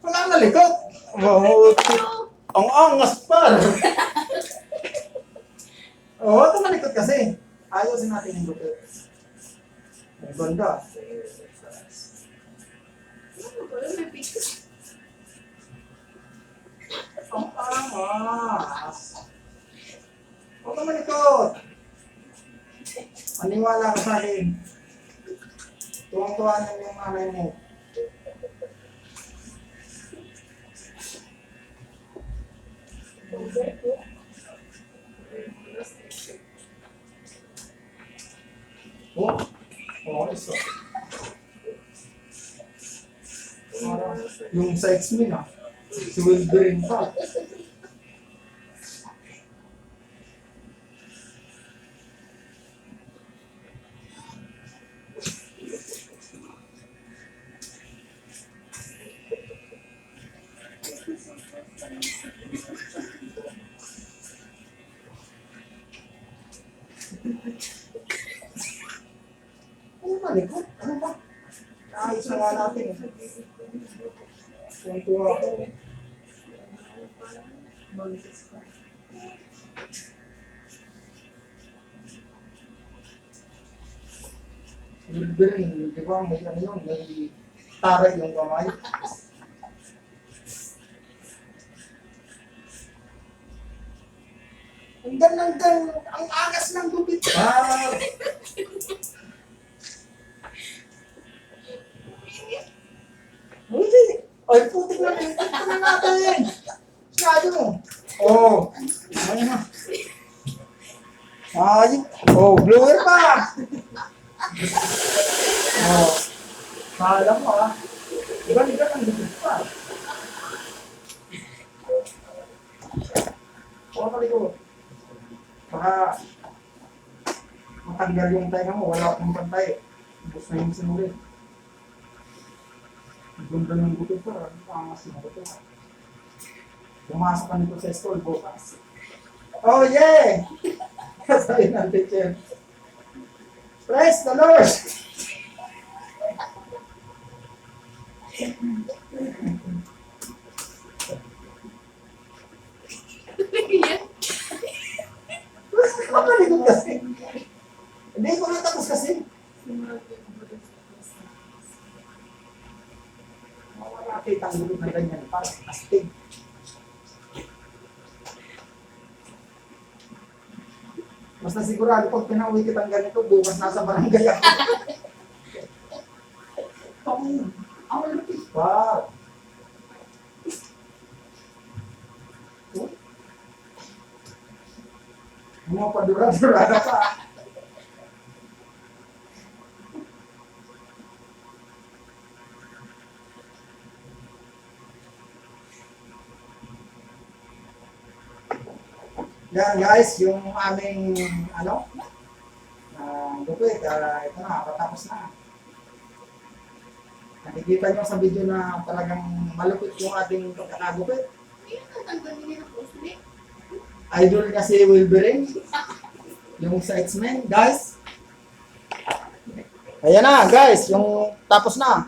Wala na likot. Mahuti. Ang angas pa. Oo, ito malikot kasi. Ayusin natin yung gupit. Ang ganda. Ang angas. Huwag ka malikot. Maniwala ka sa akin. Tuwang-tuwa na yung nanay mo. Oh, oh, isa. Yung sa X-Men ah. Si Wolverine pa. Ano ba, likod? Ano ba? Naayos na nga natin eh. Tuwang-tuwa ako. Wolverine, di ba may ano yun, may taray yung kamay. Ang ganda, ang angas ng gupit. Ah! Hindi. Ay, putik na rin. Ito na natin. Sinabi mo. Oo. Ayun na. Ayun. Oh, blower pa. Oh. Kala mo ah. Iba-iba ang gupit pa. Huwag ka likod. Baka matanggal yung tayo mo. Wala akong pantay. Bus na yung sinuli. Ganda ng gupit pa. Pangas na gupit. Pumasok ka nito sa school bukas. Oh yeah! Kasayin ang teacher. Praise the Lord! Makalikot kasi. Hindi ko natapos kasi. Wala kitang gulog na ganyan. Parang astig. Basta sigurado pag pinauwi kitang ganito, bukas nasa barangay ako. Ang lupit pa. Mga padura-durada pa. Yan guys, yung aming gupit, ito na, patapos na. Nakikita nyo sa video na talagang malupit yung ating pagkakagupit. Idol kasi Wolverine, yung sa X-Men, guys. Ayan na guys, yung tapos na.